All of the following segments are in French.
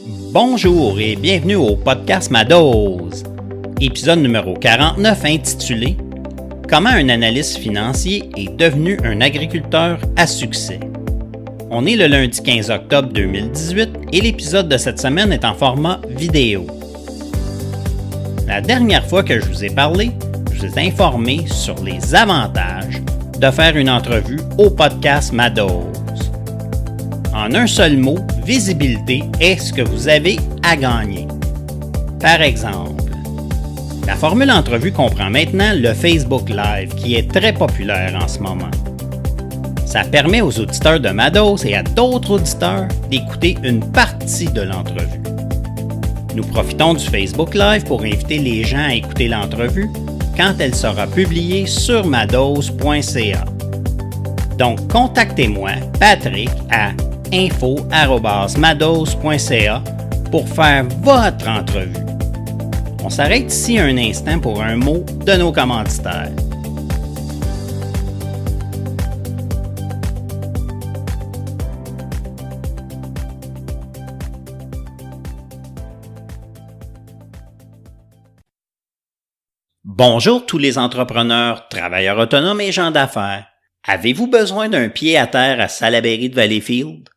Bonjour et bienvenue au podcast Ma Dose, épisode numéro 49 intitulé « Comment un analyste financier est devenu un agriculteur à succès ». On est le lundi 15 octobre 2018 et l'épisode de cette semaine est en format vidéo. La dernière fois que je vous ai parlé, je vous ai informé sur les avantages de faire une entrevue au podcast Ma Dose. En un seul mot, visibilité est ce que vous avez à gagner. Par exemple, la formule entrevue comprend maintenant le Facebook Live qui est très populaire en ce moment. Ça permet aux auditeurs de Ma Dose et à d'autres auditeurs d'écouter une partie de l'entrevue. Nous profitons du Facebook Live pour inviter les gens à écouter l'entrevue quand elle sera publiée sur madose.ca. Donc, contactez-moi, Patrick, à info@madose.ca pour faire votre entrevue. On s'arrête ici un instant pour un mot de nos commanditaires. Bonjour tous les entrepreneurs, travailleurs autonomes et gens d'affaires. Avez-vous besoin d'un pied à terre à Salaberry de Valleyfield?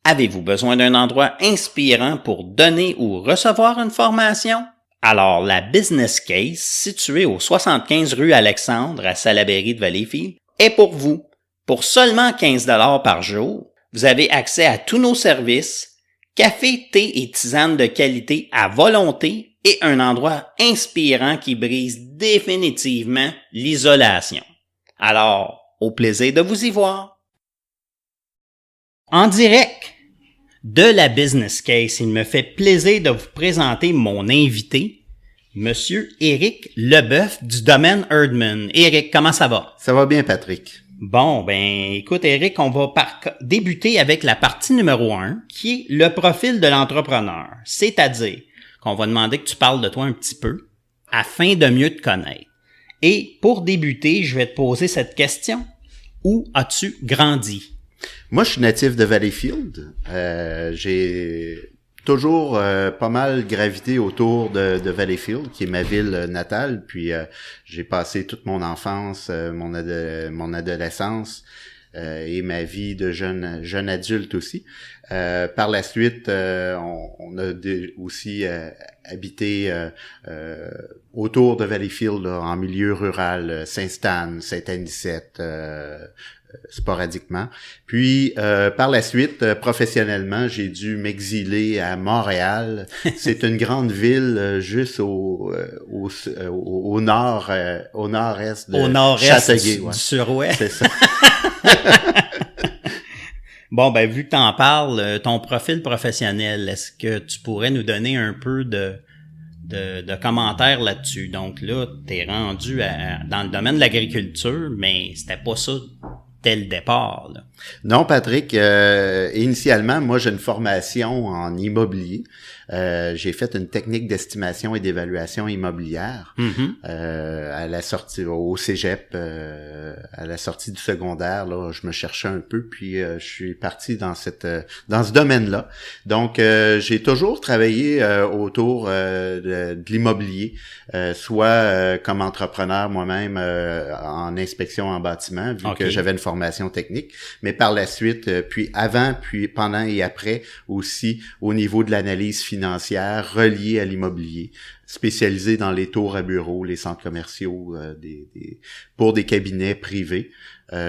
Avez-vous besoin d'un endroit inspirant pour donner ou recevoir une formation? Alors, la Business Case, située au 75 rue Alexandre à Salaberry de Valleyfield, est pour vous. Pour seulement 15 $ par jour, vous avez accès à tous nos services, café, thé et tisane de qualité à volonté et un endroit inspirant qui brise définitivement l'isolation. Alors, au plaisir de vous y voir. En direct de la Business Case, il me fait plaisir de vous présenter mon invité, Monsieur Éric Leboeuf du domaine Erdman. Éric, comment ça va? Ça va bien, Patrick. Bon, écoute, Éric, on va débuter avec la partie numéro 1, qui est le profil de l'entrepreneur. C'est-à-dire qu'on va demander que tu parles de toi un petit peu, afin de mieux te connaître. Et pour débuter, je vais te poser cette question. Où as-tu grandi? Moi, je suis natif de Valleyfield. J'ai toujours pas mal gravité autour de Valleyfield, qui est ma ville natale. Puis j'ai passé toute mon enfance, mon adolescence et ma vie de jeune adulte aussi. Par la suite, on a aussi habité autour de Valleyfield, là, en milieu rural, Saint-Stan, Saint-Anicette, sporadiquement. Puis, par la suite, professionnellement, j'ai dû m'exiler à Montréal. C'est une grande ville juste au nord, au nord-est de Châteauguay. Du Suroît. C'est ça. Bon, vu que t'en parles, ton profil professionnel, est-ce que tu pourrais nous donner un peu de commentaires là-dessus? Donc là, t'es rendu dans le domaine de l'agriculture, mais c'était pas ça dès le départ, là. Non, Patrick, initialement, moi, j'ai une formation en immobilier. J'ai fait une technique d'estimation et d'évaluation immobilière à la sortie au cégep, à la sortie du secondaire. Là, je me cherchais un peu, puis je suis parti dans ce domaine-là. Donc, j'ai toujours travaillé autour de l'immobilier, soit comme entrepreneur moi-même en inspection en bâtiment, vu que j'avais une formation technique, mais par la suite, puis avant, puis pendant et après aussi au niveau de l'analyse financière reliée à l'immobilier, spécialisé dans les tours à bureaux, les centres commerciaux pour des cabinets privés.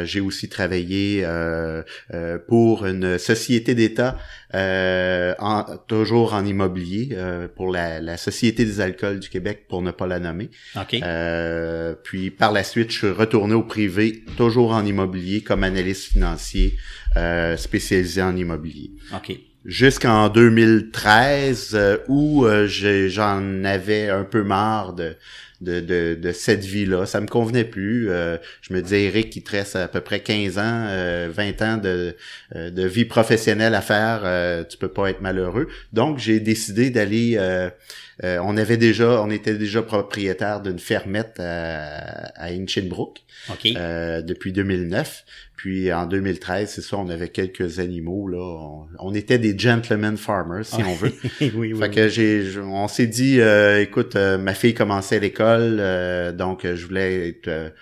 J'ai aussi travaillé pour une société d'État, toujours en immobilier, pour la Société des alcools du Québec, pour ne pas la nommer. Puis par la suite, je suis retourné au privé, toujours en immobilier, comme analyste financier, spécialisé en immobilier. Jusqu'en 2013, où j'en avais un peu marre de cette vie-là. Ça me convenait plus. Je me disais, Éric, il te reste à peu près 15 ans, 20 ans de vie professionnelle à faire. Tu peux pas être malheureux. Donc, j'ai décidé d'aller... on était déjà propriétaire d'une fermette à Hinchinbrook depuis 2009. Puis en 2013, c'est ça, on avait quelques animaux là. On était des gentlemen farmers, si on veut. Oui, fait que on s'est dit, écoute, ma fille commençait l'école, donc je voulais être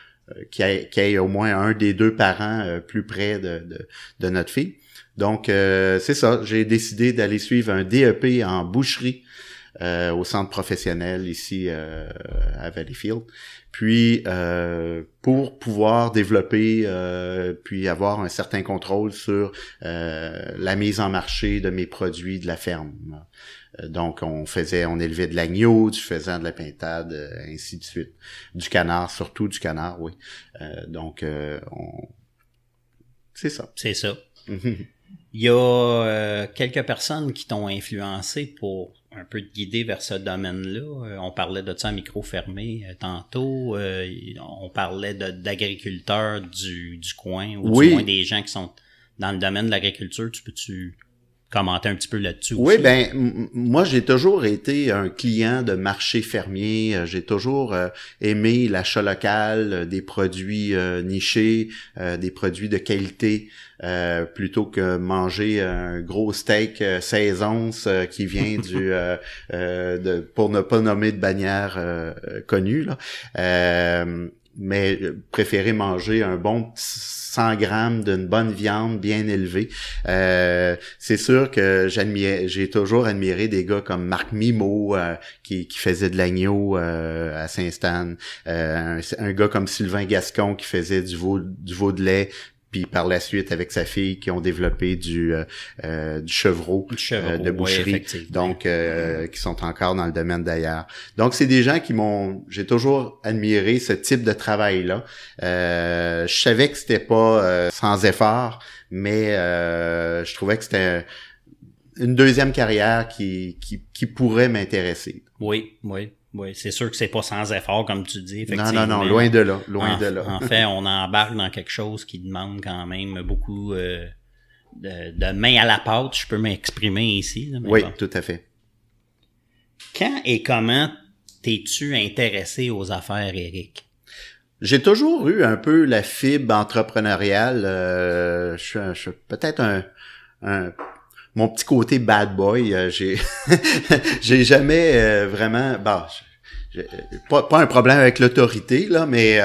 qu'il y ait au moins un des deux parents plus près de notre fille. Donc c'est ça, j'ai décidé d'aller suivre un DEP en boucherie au centre professionnel ici à Valleyfield. Puis pour pouvoir développer puis avoir un certain contrôle sur la mise en marché de mes produits de la ferme. Donc on élevait de l'agneau, du faisan, de la pintade, ainsi de suite. Du canard, surtout du canard, oui. Donc c'est ça. C'est ça. Il y a quelques personnes qui t'ont influencé pour un peu te guider vers ce domaine-là. On parlait de ça à micro fermé tantôt. On parlait d'agriculteurs du coin ou du moins des gens qui sont dans le domaine de l'agriculture. Peux-tu commenter un petit peu là-dessus Oui, aussi? Moi, j'ai toujours été un client de marché fermier. J'ai toujours aimé l'achat local, des produits nichés, des produits de qualité, plutôt que manger un gros steak 16 onces qui vient pour ne pas nommer de bannière connue, là. Mais préférer manger un bon 100 grammes d'une bonne viande bien élevée. C'est sûr que j'ai toujours admiré des gars comme Marc Mimo qui faisait de l'agneau à Saint-Stan, un gars comme Sylvain Gascon qui faisait du veau de lait, puis par la suite avec sa fille qui ont développé du chevreau de boucherie, donc qui sont encore dans le domaine d'ailleurs. Donc c'est des gens j'ai toujours admiré ce type de travail-là. Je savais que c'était pas sans effort, mais je trouvais que c'était une deuxième carrière qui pourrait m'intéresser. Oui, c'est sûr que c'est pas sans effort, comme tu dis, effectivement. Non, loin de là, En fait, on embarque dans quelque chose qui demande quand même beaucoup de main à la pâte, je peux m'exprimer ici. Là, oui, tout à fait. Quand et comment t'es-tu intéressé aux affaires, Éric? J'ai toujours eu un peu la fibre entrepreneuriale. Je suis peut-être mon petit côté bad boy, j'ai jamais vraiment, pas un problème avec l'autorité là, mais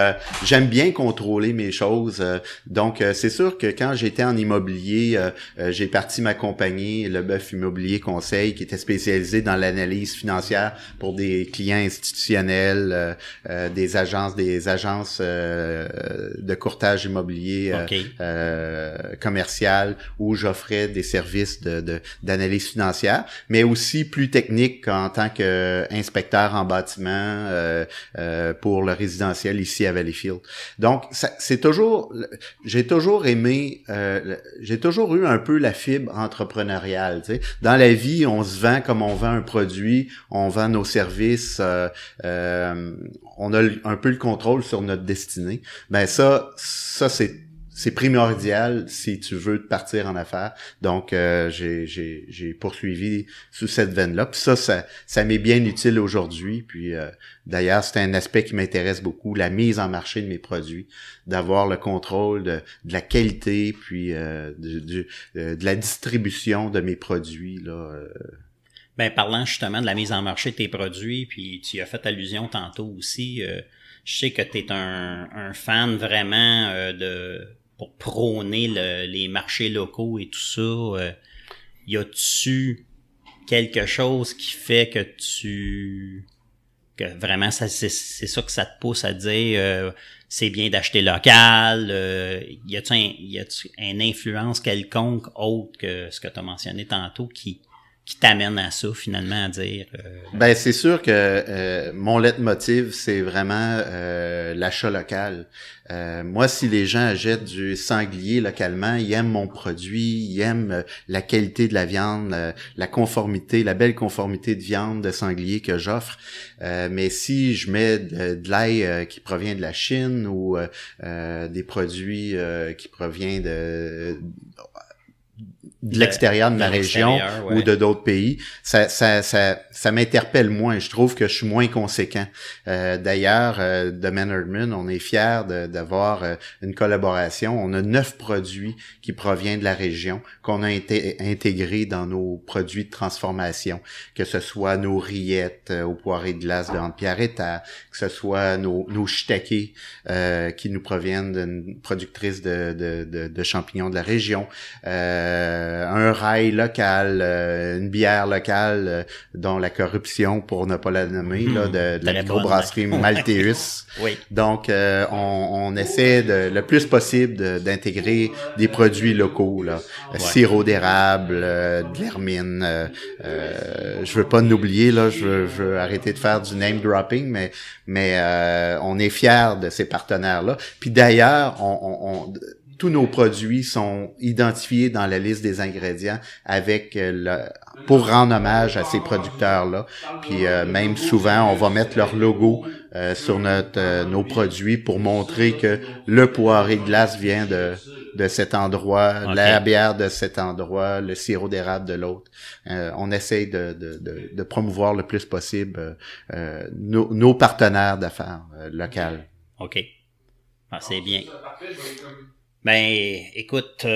j'aime bien contrôler mes choses. Donc c'est sûr que quand j'étais en immobilier, j'ai parti ma compagnie, Le Bœuf Immobilier Conseil, qui était spécialisée dans l'analyse financière pour des clients institutionnels, des agences de courtage immobilier commercial, où j'offrais des services d'analyse financière, mais aussi plus technique en tant qu'inspecteur en bâtiment pour le résidentiel ici à Valleyfield. Donc, j'ai toujours aimé, j'ai toujours eu un peu la fibre entrepreneuriale. Tu sais. Dans la vie, on se vend comme on vend un produit, on vend nos services, on a un peu le contrôle sur notre destinée. Ben ça c'est primordial si tu veux te partir en affaires. Donc, j'ai poursuivi sous cette veine-là. Puis ça m'est bien utile aujourd'hui. Puis, d'ailleurs, c'est un aspect qui m'intéresse beaucoup, la mise en marché de mes produits, d'avoir le contrôle de la qualité, puis de la distribution de mes produits, là. Parlant justement de la mise en marché de tes produits, puis tu y as fait allusion tantôt aussi, je sais que tu es un fan vraiment pour prôner les marchés locaux et tout ça. Y a-tu quelque chose qui fait que que vraiment c'est ça que ça te pousse à dire c'est bien d'acheter local? Y a-tu une influence quelconque autre que ce que tu as mentionné tantôt qui t'amène à ça, finalement, à dire... c'est sûr que mon leitmotiv, c'est vraiment l'achat local. Moi, si les gens achètent du sanglier localement, ils aiment mon produit, ils aiment la qualité de la viande, la conformité, la belle conformité de viande de sanglier que j'offre. Mais si je mets de l'ail qui provient de la Chine ou des produits qui proviennent de l'extérieur de ma région ou de d'autres pays, ça m'interpelle moins. Je trouve que je suis moins conséquent. D'ailleurs, de Mannerman, on est fiers d'avoir une collaboration. On a 9 produits qui proviennent de la région qu'on a intégrés dans nos produits de transformation, que ce soit nos rillettes aux poirées de glace de Pierre-État, que ce soit nos shiitake qui nous proviennent d'une productrice de champignons de la région, un rail local, une bière locale dont la corruption, pour ne pas la nommer, là, de la microbrasserie Malteus. Oui. Donc, on essaie le plus possible d'intégrer des produits locaux, là. Sirop d'érable, de l'hermine. Je veux pas l'oublier, là. Je veux arrêter de faire du name dropping, mais on est fiers de ces partenaires-là. Puis d'ailleurs, tous nos produits sont identifiés dans la liste des ingrédients avec pour rendre hommage à ces producteurs-là. Puis même souvent, on va mettre leur logo sur nos produits pour montrer que le poiré de glace vient de cet endroit, okay. La bière de cet endroit, le sirop d'érable de l'autre. On essaye de promouvoir le plus possible nos partenaires d'affaires locales. OK. Ah, c'est bien. Ben, écoute,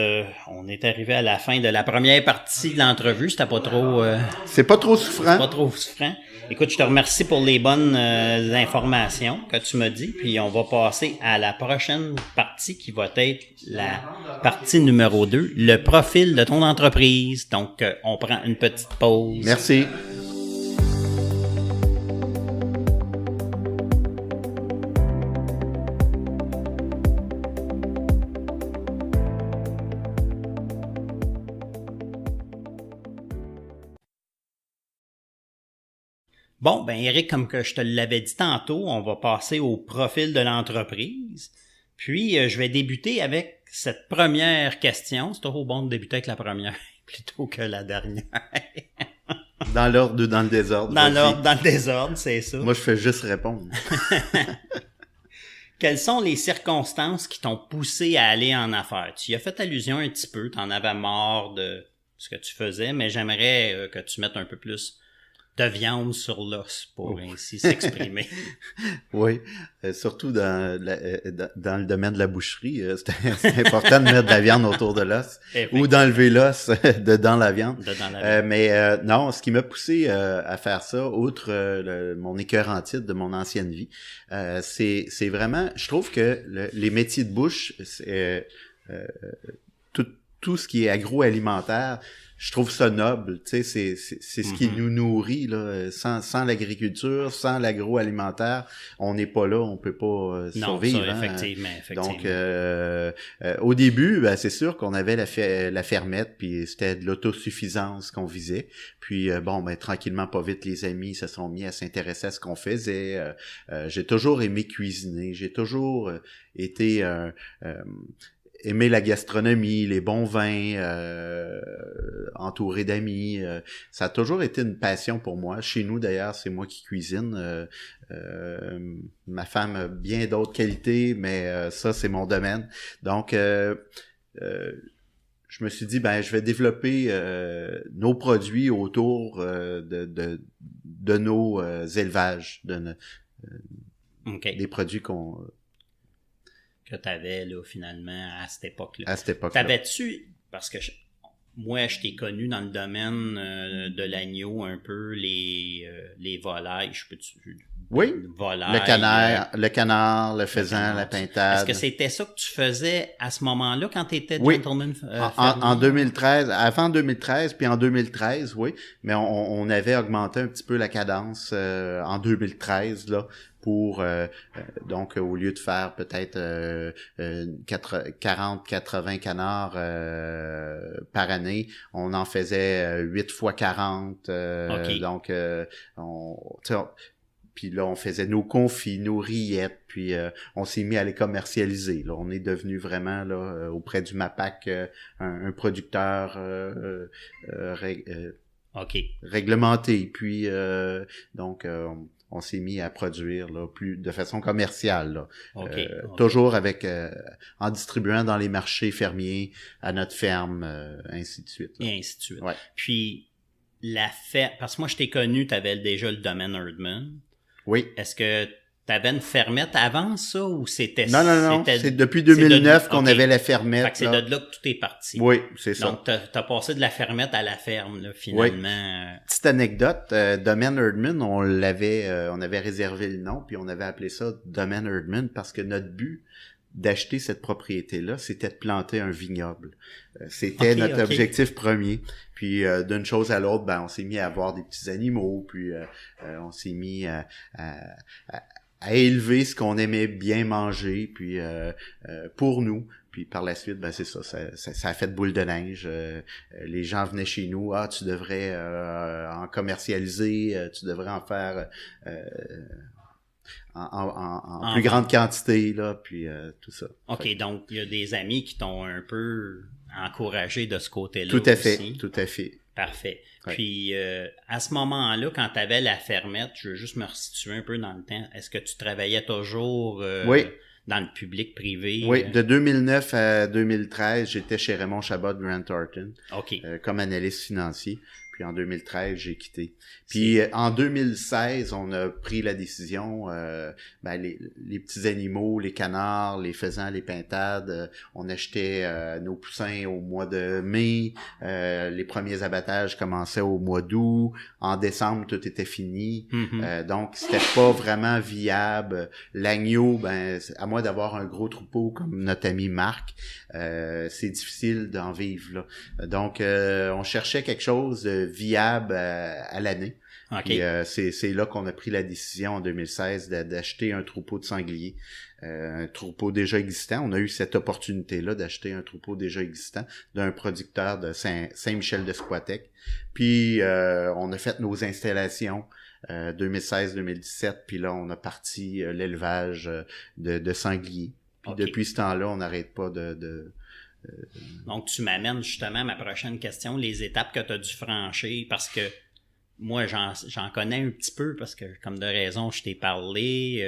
on est arrivé à la fin de la première partie de l'entrevue. C'était pas trop... C'est pas trop souffrant. Pas trop souffrant. Écoute, je te remercie pour les bonnes informations que tu m'as dit. Puis on va passer à la prochaine partie qui va être la partie numéro 2, le profil de ton entreprise. Donc, on prend une petite pause. Merci. Bon, ben Eric, comme que je te l'avais dit tantôt, on va passer au profil de l'entreprise. Puis, je vais débuter avec cette première question. C'est toujours bon de débuter avec la première plutôt que la dernière. Dans l'ordre ou dans le désordre? Dans le désordre, c'est ça. Moi, je fais juste répondre. Quelles sont les circonstances qui t'ont poussé à aller en affaires? Tu y as fait allusion un petit peu, t'en avais marre de ce que tu faisais, mais j'aimerais que tu mettes un peu plus de viande sur l'os, pour ainsi s'exprimer. Oui, surtout dans le domaine de la boucherie, c'est important de mettre de la viande autour de l'os ou d'enlever l'os dans la viande. Mais non, ce qui m'a poussé à faire ça, outre mon écœur en titre de mon ancienne vie, c'est vraiment, je trouve que les métiers de bouche, tout ce qui est agroalimentaire, je trouve ça noble, tu sais, c'est ce qui nous nourrit là. Sans l'agriculture, sans l'agroalimentaire, on n'est pas là, on peut pas survivre. Non, ça, effectivement. Donc, au début, ben, c'est sûr qu'on avait la fermette, puis c'était de l'autosuffisance qu'on visait. Puis bon, ben tranquillement, pas vite, les amis se sont mis à s'intéresser à ce qu'on faisait. J'ai toujours aimé cuisiner, j'ai toujours été aimer la gastronomie, les bons vins, entouré d'amis. Ça a toujours été une passion pour moi. Chez nous, d'ailleurs, c'est moi qui cuisine. Ma femme a bien d'autres qualités, mais ça, c'est mon domaine. Donc, je me suis dit, ben, je vais développer nos produits autour de nos élevages, okay. Des produits que t'avais, là, finalement, à cette époque-là. À cette époque-là. T'avais-tu, parce que moi, je t'ai connu dans le domaine de l'agneau, un peu, les volailles, oui, volailles, le canard, le faisan, la pintade. Est-ce que c'était ça que tu faisais à ce moment-là, quand tu étais oui. gentleman en 2013, avant 2013, puis en 2013, oui, mais on avait augmenté un petit peu la cadence en 2013, là, pour donc au lieu de faire peut-être 40-80 canards par année, on en faisait 8 fois 40 okay. Donc puis là on faisait nos confits, nos rillettes, puis on s'est mis à les commercialiser. Là, on est devenu vraiment là auprès du MAPAC un producteur okay. réglementé. Puis donc on s'est mis à produire là, plus de façon commerciale. Là. OK. Toujours avec en distribuant dans les marchés fermiers, à notre ferme, ainsi de suite. Là. Et ainsi de suite. Ouais. Puis, parce que moi, je t'ai connu, tu avais déjà le domaine Herdman. Oui. Est-ce que tu avais une fermette avant ça ou c'était... Non. C'est depuis 2009 qu'on avait la fermette. Fait que c'est de là que tout est parti. Oui, c'est ça. Donc, t'as passé de la fermette à la ferme, là, finalement. Oui. Petite anecdote, Domaine Herdman, on avait réservé le nom, puis on avait appelé ça Domaine Herdman parce que notre but d'acheter cette propriété-là, c'était de planter un vignoble. C'était notre objectif premier. Puis d'une chose à l'autre, ben on s'est mis à avoir des petits animaux, puis on s'est mis à élever ce qu'on aimait bien manger, puis pour nous. Puis par la suite, ben c'est ça a fait boule de neige. Les gens venaient chez nous, tu devrais en commercialiser, tu devrais en faire en plus grande quantité, là, puis tout ça. OK, donc il y a des amis qui t'ont un peu encouragé de ce côté-là. Tout à fait, aussi. tout à fait. Parfait. Ouais. Puis, à ce moment-là, quand tu avais la fermette, je veux juste me resituer un peu dans le temps, est-ce que tu travaillais toujours oui. dans le public-privé? Oui, de 2009 à 2013, j'étais chez Raymond Chabot de Grant Thornton comme analyste financier. Puis en 2013, j'ai quitté. Puis en 2016, on a pris la décision, les petits animaux, les canards, les faisans, les pintades, on achetait nos poussins au mois de mai, les premiers abattages commençaient au mois d'août, en décembre, tout était fini. Mm-hmm. Donc, c'était pas vraiment viable. L'agneau, à moins d'avoir un gros troupeau comme notre ami Marc, c'est difficile d'en vivre, là. Donc, on cherchait quelque chose de viable à l'année. Okay. Puis, c'est là qu'on a pris la décision en 2016 d'acheter un troupeau de sangliers, un troupeau déjà existant. On a eu cette opportunité-là d'acheter un troupeau déjà existant d'un producteur de Saint-Michel-de-Squatec. Puis on a fait nos installations 2016-2017, puis là on a parti l'élevage de sangliers. Puis depuis ce temps-là, on n'arrête pas Donc, tu m'amènes justement à ma prochaine question, les étapes que tu as dû franchir, parce que moi, j'en connais un petit peu, parce que, comme de raison, je t'ai parlé,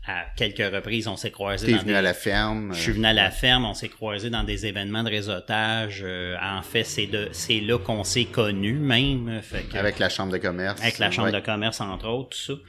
à quelques reprises, on s'est croisés à la ferme. Je suis venu à la ferme, on s'est croisés dans des événements de réseautage. En fait, c'est là qu'on s'est connus, même. Avec la chambre de commerce. Avec la chambre de commerce, entre autres, tout ça.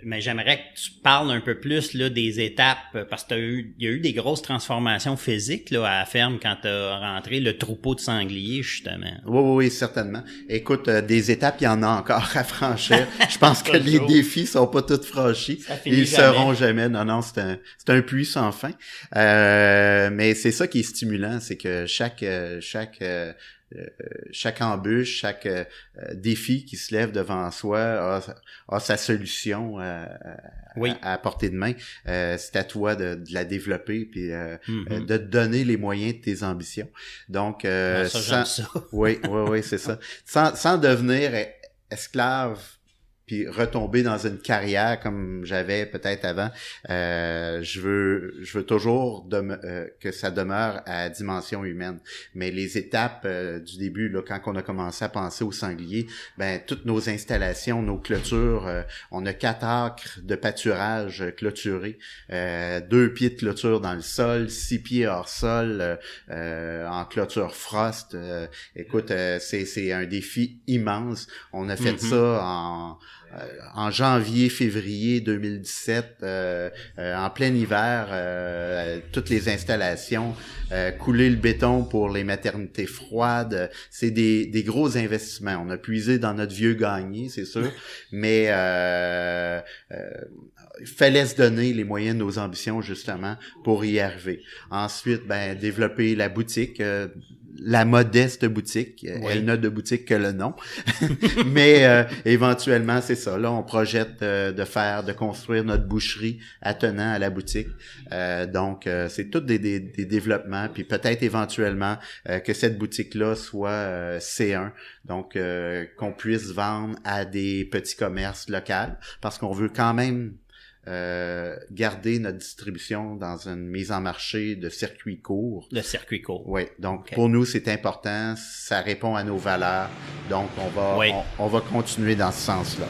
Mais j'aimerais que tu parles un peu plus là des étapes, parce que il y a eu des grosses transformations physiques là à la ferme quand tu as rentré le troupeau de sangliers, justement. Oui, certainement. Écoute, des étapes, il y en a encore à franchir. Je pense que les défis sont pas tous franchis. Ils seront jamais. Non, c'est un puits sans fin. Mais c'est ça qui est stimulant, c'est que chaque embûche, chaque défi qui se lève devant soi a sa solution à portée de main. C'est à toi de la développer puis de te donner les moyens de tes ambitions. Donc j'aime ça. oui, c'est ça. Sans devenir esclave puis retomber dans une carrière comme j'avais peut-être avant. Je veux toujours que ça demeure à dimension humaine. Mais les étapes du début, là, quand on a commencé à penser aux sangliers, toutes nos installations, nos clôtures, on a 4 acres de pâturage clôturés, 2 pieds de clôture dans le sol, 6 pieds hors sol, en clôture frost. Écoute, c'est un défi immense. On a fait ça en janvier-février 2017, en plein hiver, toutes les installations, couler le béton pour les maternités froides, c'est des gros investissements. On a puisé dans notre vieux gagné, c'est sûr, mais il fallait se donner les moyens de nos ambitions justement pour y arriver. Ensuite, développer la boutique, la modeste boutique. Oui. Elle n'a de boutique que le nom. Mais éventuellement, c'est ça. Là, on projette de construire notre boucherie attenant à la boutique. Donc, c'est tout des développements. Puis peut-être éventuellement que cette boutique-là soit C1. Donc, qu'on puisse vendre à des petits commerces locaux. Parce qu'on veut quand même garder notre distribution dans une mise en marché de circuit court. De circuit court. Oui, donc pour nous, c'est important, ça répond à nos valeurs, donc on va continuer dans ce sens-là.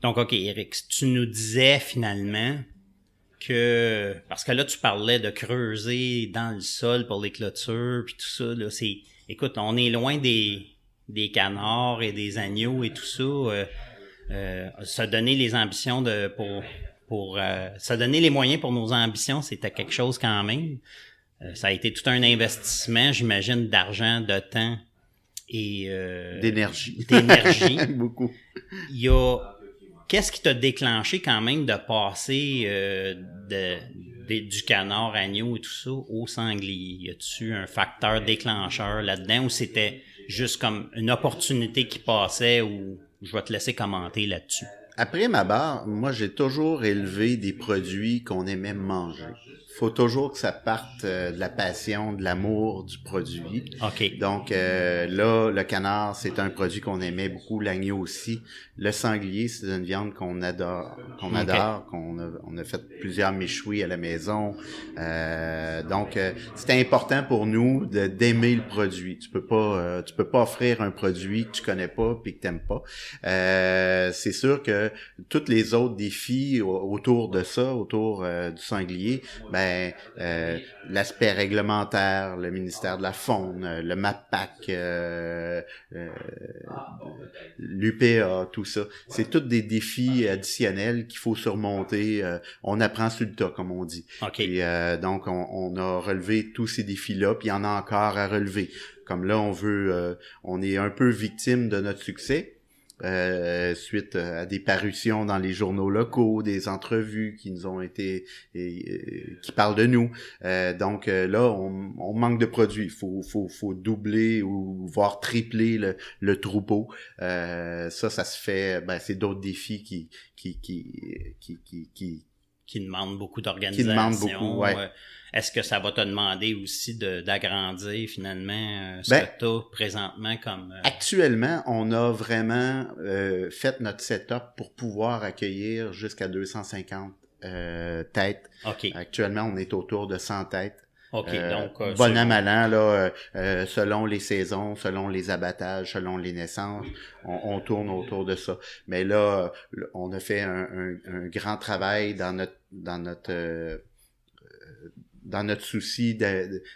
Donc, OK, Eric, tu nous disais finalement que, parce que là, tu parlais de creuser dans le sol pour les clôtures, puis tout ça, là, écoute, on est loin des canards et des agneaux et tout ça. Se donner les ambitions pour se donner les moyens pour nos ambitions, c'était quelque chose quand même. Ça a été tout un investissement, j'imagine, d'argent, de temps et d'énergie. Beaucoup. Il y a qu'est-ce qui t'a déclenché quand même de passer du canard, agneau et tout ça au sanglier? Y a-tu un facteur déclencheur là-dedans ou c'était juste comme une opportunité qui passait ou je vais te laisser commenter là-dessus? Après ma barre, moi, j'ai toujours élevé des produits qu'on aimait manger. Faut toujours que ça parte de la passion, de l'amour du produit. OK. Donc là, le canard, c'est un produit qu'on aimait beaucoup, l'agneau aussi. Le sanglier, c'est une viande qu'on adore, qu'on a fait plusieurs méchouis à la maison. Donc c'était important pour nous d'aimer le produit. Tu peux pas offrir un produit que tu connais pas puis que t'aimes pas. C'est sûr que tous les autres défis autour de ça, autour du sanglier, l'aspect réglementaire, le ministère de la Faune, le MAPAC, l'UPA, tout ça. C'est tous des défis additionnels qu'il faut surmonter. On apprend sur le tas, comme on dit. Okay. Et, donc, on a relevé tous ces défis-là, puis il y en a encore à relever. Comme là, on est un peu victime de notre succès. Suite à des parutions dans les journaux locaux, des entrevues qui nous ont été qui parlent de nous. Donc là, on manque de produits. Faut doubler ou voire tripler le troupeau. Ça se fait. C'est d'autres défis qui demandent beaucoup d'organisation. Qui demandent beaucoup, ouais. Est-ce que ça va te demander aussi d'agrandir finalement ce que tu as présentement comme... Actuellement, on a vraiment fait notre setup pour pouvoir accueillir jusqu'à 250 têtes. Okay. Actuellement, on est autour de 100 têtes. OK, donc... bon an, mal an, là, selon les saisons, selon les abattages, selon les naissances, on tourne autour de ça. Mais là, on a fait un grand travail dans notre souci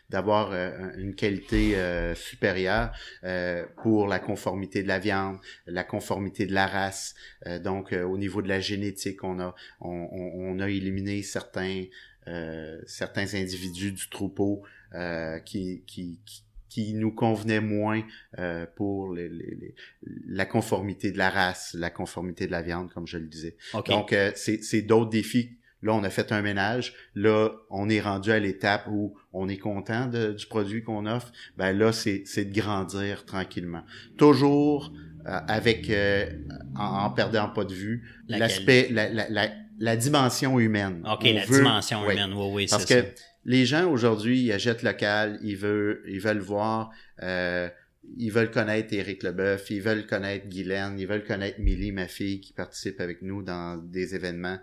d'avoir une qualité supérieure pour la conformité de la viande, la conformité de la race. Donc, au niveau de la génétique, on a éliminé certains individus du troupeau qui nous convenaient moins pour la conformité de la race, la conformité de la viande, comme je le disais. Okay. Donc, c'est d'autres défis. Là, on a fait un ménage. Là, on est rendu à l'étape où on est content du produit qu'on offre. Ben là, c'est de grandir tranquillement. Toujours avec, en perdant pas de vue, l'aspect, la dimension humaine. OK, dimension humaine, oui, parce c'est que ça. Les gens, aujourd'hui, ils achètent local, ils veulent voir... ils veulent connaître Éric Leboeuf, ils veulent connaître Guylaine, ils veulent connaître Milly, ma fille, qui participe avec nous dans des événements.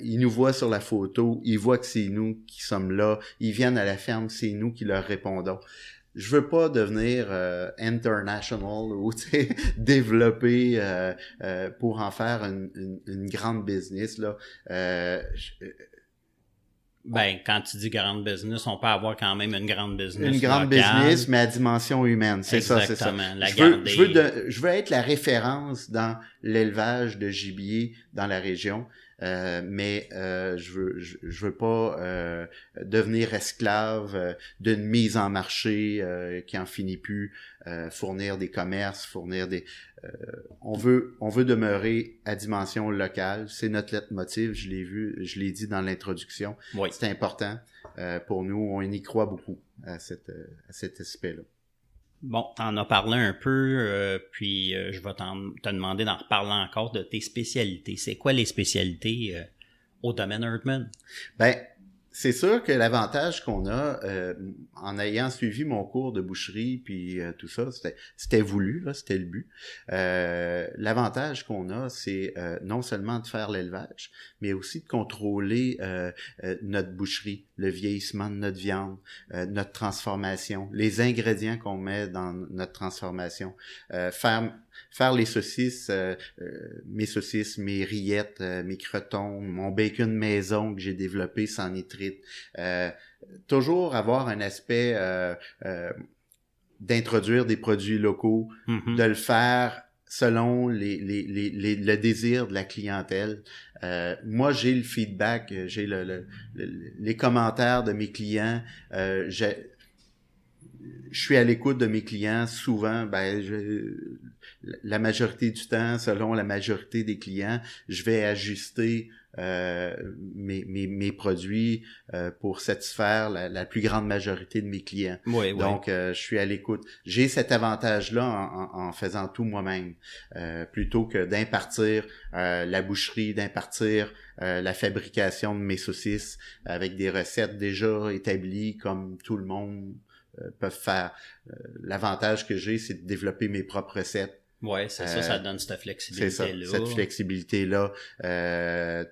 Ils nous voient sur la photo, ils voient que c'est nous qui sommes là, ils viennent à la ferme, c'est nous qui leur répondons. Je veux pas devenir international ou développer pour en faire une grande business là. Quand tu dis grande business, on peut avoir quand même une grande business. Une grande locale. Business, mais à dimension humaine. C'est ça, c'est ça. Je veux être la référence dans l'élevage de gibier dans la région. Mais je veux pas devenir esclave d'une mise en marché qui en finit plus, fournir des commerces, fournir des... on veut demeurer à dimension locale. C'est notre leitmotiv, je l'ai dit dans l'introduction. Oui. C'est important pour nous, on y croit beaucoup à cet aspect-là. Bon, t'en as parlé un peu, puis je vais te demander d'en reparler encore de tes spécialités. C'est quoi les spécialités au domaine Herdman? c'est sûr que l'avantage qu'on a, en ayant suivi mon cours de boucherie, puis tout ça, c'était voulu, là, c'était le but. L'avantage qu'on a, c'est non seulement de faire l'élevage, mais aussi de contrôler notre boucherie, le vieillissement de notre viande, notre transformation, les ingrédients qu'on met dans notre transformation, faire les saucisses, mes rillettes, mes crotons, mon bacon maison que j'ai développé sans nitrite. Toujours avoir un aspect d'introduire des produits locaux, de le faire selon le désir de la clientèle. Moi, j'ai le feedback, j'ai les commentaires de mes clients. Je suis à l'écoute de mes clients souvent. La majorité du temps, selon la majorité des clients, je vais ajuster mes produits pour satisfaire la plus grande majorité de mes clients. Oui, Donc, je suis à l'écoute. J'ai cet avantage-là en faisant tout moi-même, plutôt que d'impartir la boucherie, d'impartir la fabrication de mes saucisses avec des recettes déjà établies comme tout le monde peuvent faire. L'avantage que j'ai, c'est de développer mes propres recettes. Oui, c'est ça donne cette flexibilité-là. C'est ça, cette flexibilité-là.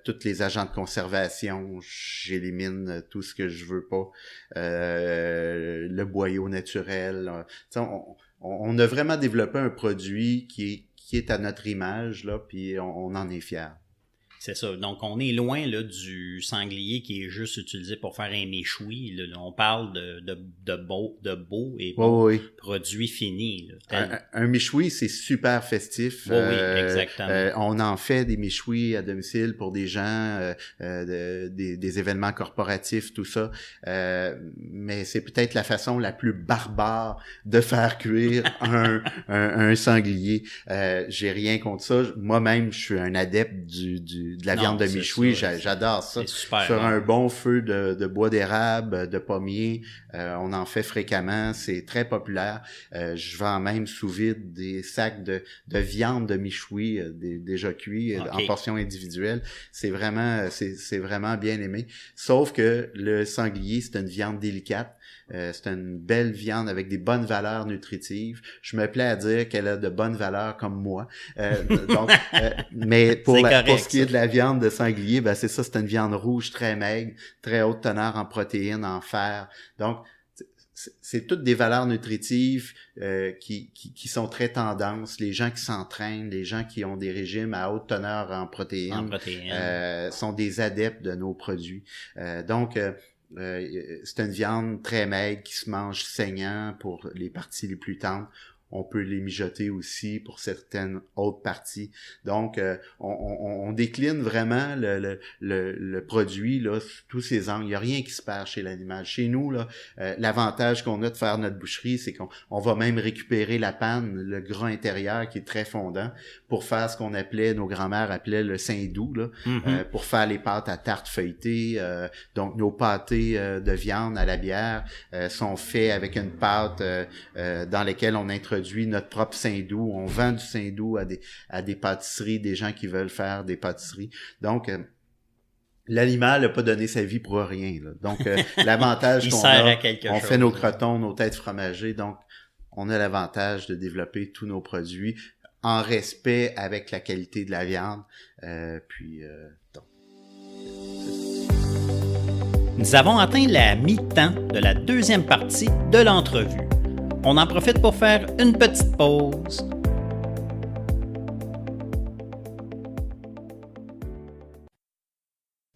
Tous les agents de conservation, j'élimine tout ce que je veux pas. Le boyau naturel. On a vraiment développé un produit qui est à notre image, là, puis on en est fiers. C'est ça. Donc, on est loin là, du sanglier qui est juste utilisé pour faire un méchoui. Là. On parle de beaux et bons produits finis. Là, un méchoui, c'est super festif. Oui, exactement. On en fait des méchouis à domicile pour des gens, des événements corporatifs, tout ça. Mais c'est peut-être la façon la plus barbare de faire cuire un sanglier. J'ai rien contre ça. Moi-même, je suis un adepte de la viande de méchoui, j'adore ça. Sur un bon feu de bois d'érable, de pommier, on en fait fréquemment, c'est très populaire. Je vends même sous vide des sacs de viande de méchoui déjà cuits en portions individuelles. C'est vraiment bien aimé. Sauf que le sanglier, c'est une viande délicate. C'est une belle viande avec des bonnes valeurs nutritives. Je me plais à dire qu'elle a de bonnes valeurs comme moi. Mais pour ce qui est de la viande de sanglier, c'est ça, c'est une viande rouge très maigre, très haute teneur en protéines, en fer. Donc, c'est toutes des valeurs nutritives qui sont très tendances. Les gens qui s'entraînent, les gens qui ont des régimes à haute teneur en protéines, sont des adeptes de nos produits. C'est une viande très maigre qui se mange saignant pour les parties les plus tendres. On peut les mijoter aussi pour certaines autres parties. Donc, on décline vraiment le produit là, sous tous ses angles. Il n'y a rien qui se perd chez l'animal. Chez nous, là, l'avantage qu'on a de faire notre boucherie, c'est qu'on va même récupérer la panne, le gras intérieur qui est très fondant, pour faire ce qu'on appelait, nos grands-mères appelaient le saindoux, là, pour faire les pâtes à tarte feuilletée. Donc, nos pâtés de viande à la bière sont faits avec une pâte dans laquelle on introduit notre propre saindoux. On vend du saindoux à des pâtisseries, des gens qui veulent faire des pâtisseries. Donc, l'animal n'a pas donné sa vie pour rien. Là. Donc, l'avantage qu'on a, on fait nos crotons, nos têtes fromagées. Donc, on a l'avantage de développer tous nos produits en respect avec la qualité de la viande. Nous avons atteint la mi-temps de la deuxième partie de l'entrevue. On en profite pour faire une petite pause.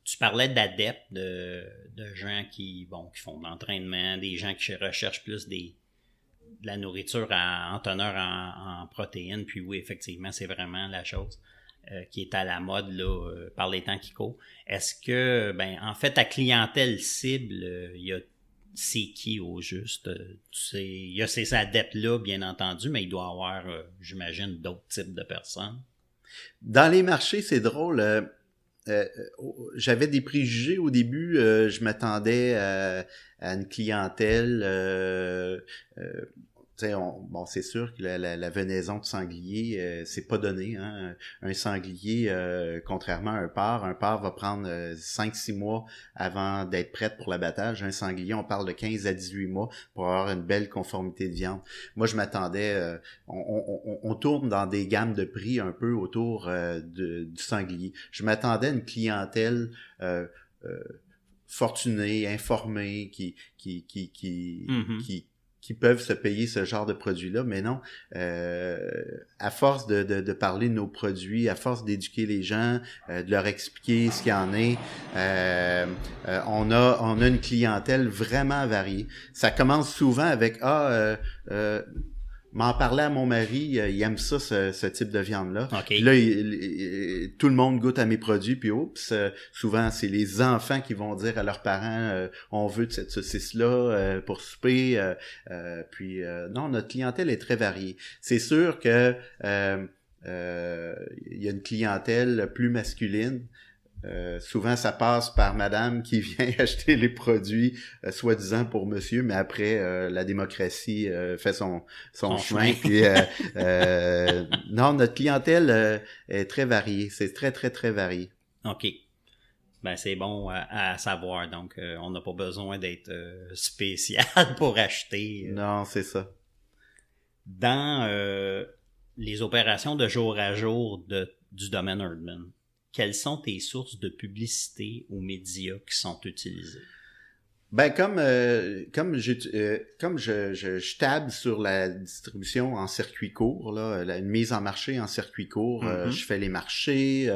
Tu parlais d'adeptes, de gens qui font de l'entraînement, des gens qui recherchent plus de la nourriture en teneur en protéines. Puis oui, effectivement, c'est vraiment la chose qui est à la mode là, par les temps qui courent. Est-ce que, en fait, ta clientèle cible, c'est qui au juste? Il y a ces adeptes-là, bien entendu, mais il doit y avoir, j'imagine, d'autres types de personnes. Dans les marchés, c'est drôle. J'avais des préjugés au début. Je m'attendais à une clientèle bon, c'est sûr que la venaison de sanglier, c'est pas donné. Hein? Un sanglier, contrairement à un porc va prendre 5-6 mois avant d'être prête pour l'abattage. Un sanglier, on parle de 15 à 18 mois pour avoir une belle conformité de viande. Moi, je m'attendais... on tourne dans des gammes de prix un peu autour du sanglier. Je m'attendais à une clientèle fortunée, informée, qui peuvent se payer ce genre de produits-là, mais non. À force de parler de nos produits, à force d'éduquer les gens, de leur expliquer ce qu'il y en est, on a une clientèle vraiment variée. Ça commence souvent avec m'en parlait à mon mari, il aime ça, ce type de viande-là. Okay. Puis là, tout le monde goûte à mes produits, puis souvent, c'est les enfants qui vont dire à leurs parents, on veut de cette saucisse-là pour souper. Non, notre clientèle est très variée. C'est sûr que il y a une clientèle plus masculine. Souvent, ça passe par madame qui vient acheter les produits soi-disant pour monsieur, mais après, la démocratie fait son chemin. Puis, non, notre clientèle est très variée. C'est très, très, très varié. OK. Ben, c'est bon à savoir. Donc, on n'a pas besoin d'être spécial pour acheter. Non, c'est ça. Dans les opérations de jour à jour du domaine Herdman, quelles sont tes sources de publicité aux médias qui sont utilisées? Ben comme je table sur la distribution en circuit court, là, une mise en marché en circuit court, je fais les marchés,